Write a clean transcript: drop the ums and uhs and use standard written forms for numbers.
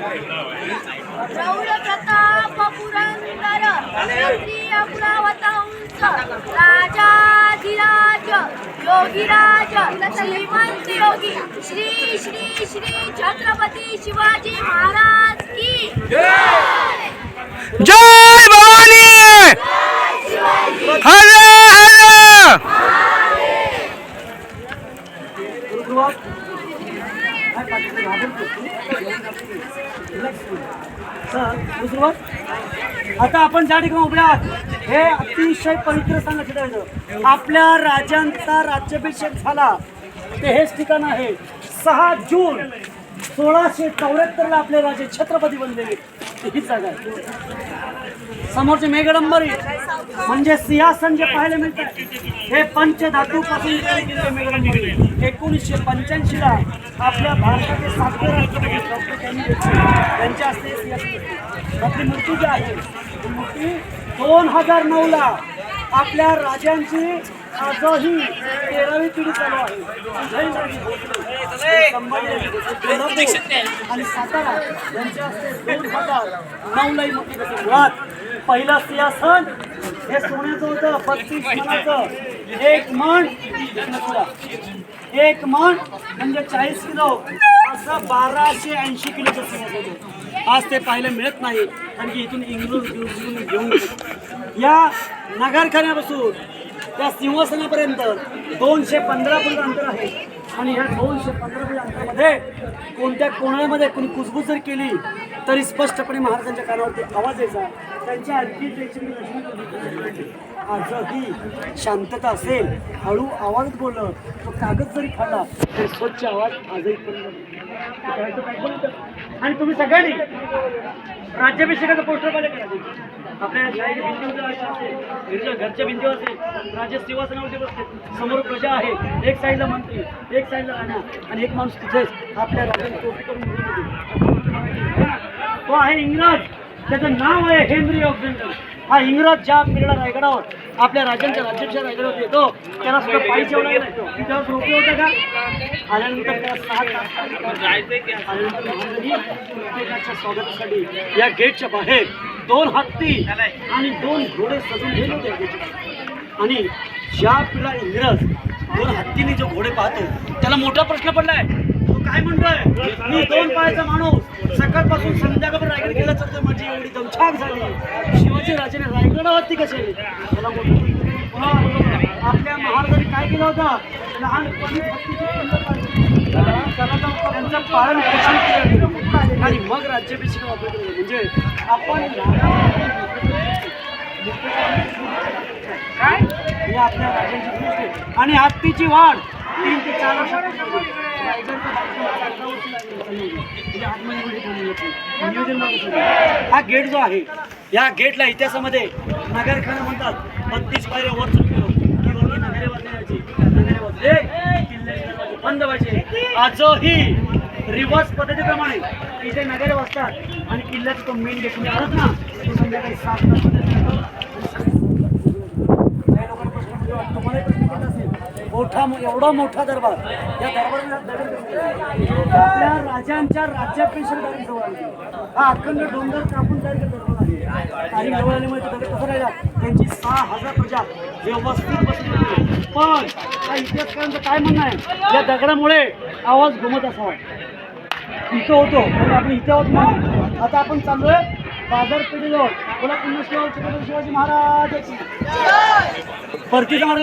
रौद्र प्रताप पुरंदर क्षत्रिय कुलावतंस राजाधिराज योगीराज श्रीमंत योगी श्री श्री श्री छत्रपती शिवाजी महाराज की जय भवानी हर आता आपण ज्या ठिकाणी उभे आहात हे अतिशय पवित्र स्थान लक्षात ठेवायचं. आपल्या राजांचा राज्याभिषेक झाला ते हेच ठिकाण आहे. 6 जून 1674 ला आपले राजे छत्रपती बनले. ही जागा आहे. समोरचे मेघडंबरी म्हणजे सिंहासन जे पाहायला मिळतात हे पंचधातूपासून केलेले मेघडंबरी 1985 ला आपल्या भारताचे 7वे राष्ट्रपती डॉक्टर त्यांच्या हस्ते सिंहासन. आपली मूर्ती जी आहे ती मूर्ती 2009 ला आपल्या राजांची आजही 13वी पिढी चालू आहे. आणि सातारा यांच्या हस्ते 2009 ला मूर्ती बसली. मुळात पहिलं सिंहासन हे सोन्याचं होतं. 32 मणाचं. एक मण म्हणजे 40 किलो असं 1280 किलोचं सिंहासन होतं. आज ते पाहायला मिळत नाही कारण की इथून इंग्रज घेऊन या नगरखान्यापासून त्या सिंहासनापर्यंत 215 फूट अंतर आहे. आणि ह्या 215 फूट अंतरामध्ये कोणत्या कोणामध्ये कोणी कुजबूज जर केली तरी स्पष्टपणे महाराजांच्या कानावरती आवाज यायचा. त्यांच्या आणखी आजही शांतता असेल. हळू आवाज बोललं तो कागद जरी खाल्ला तरी स्वच्छ आवाज आजही आणि तुम्ही सगळ्यांनी राज्याभिषेकाचं पोस्टर पाहिलं करायचं. आपल्या भिंतीवर घरच्या भिंतीवर असेल राजे सिंहासनावरती बसते. समोर प्रजा आहे. एक साईडला मंत्री एक साईडला राणा आणि एक माणूस तिथेच आपल्या राजांची टोपी करून तो आहे इंग्रज. त्याचं नाव आहे हेनरी ऑक्झेंडर. हा इंग्रज ज्या पिरियडला रायगडावर आपल्या राजांच्या राज्याच्या रायगडावर येतो त्याला सुद्धा पायी जेवढा येतो त्यावर रोपे होतं का. आल्यानंतर त्याला 6 तास आल्यानंतर महाराजांनी प्रत्येकाच्या स्वागतासाठी या गेटच्या बाहेर 2 हत्ती आणि 2 घोडे सजून गेले होते. आणि ज्या पिढीला इंग्रज 2 हत्तीने जो घोडे पाहतो त्याला मोठा प्रश्न पडलाय. तो काय म्हणतोय मी 2 पायाचा माणूस सकाळपासून संध्याकाळपर्यंत रायगड गेला तर माझी एवढी दमछाक झाली. शिवाजी राजाने रायगडावरती कसे त्याला आपल्या महाराजांनी काय केलं होतं. लहानपणी त्यांचं पालन पोषण केलं आणि मग राज्याभिषेक वापरले. म्हणजे आपण काय हे आपल्या राजांची गोष्ट. आणि हत्तीची वाढ 3 ते 4 वर्षापूर्वी हा गेट जो आहे या गेटला इतिहासामध्ये नगरखाना म्हणतात. 32 पायऱ्या वर चढून नगरे वाचण्याची नगरे वाचले किल्ले बंद व्हायचे. आजही रिव्हर्स पद्धतीप्रमाणे इथे नगरे वाचतात आणि किल्ल्याचा तो मेन गेट तुम्ही आलात ना तो संध्याकाळी 7 एवढा मोठा दरबार. या दरबाराला आपल्या राजांच्या राज्याभिषेक हा अखंड डोंगर कापून जायचा दरबार आहे. काही जवळ आल्यामुळे तो दगड कसं राहिला. त्यांची 6000 प्रजा व्यवस्थित बसली. पण या इतिहासकारांचं काय म्हणणं आहे या दगडामुळे आवाज घुमत असावा. इथं होतो पण आपण इथे होत नाही. आता आपण चाललोय बाजारपेठेजवळ. बोला पुन्हा शिवाजी महाराज परतीचा मार्ग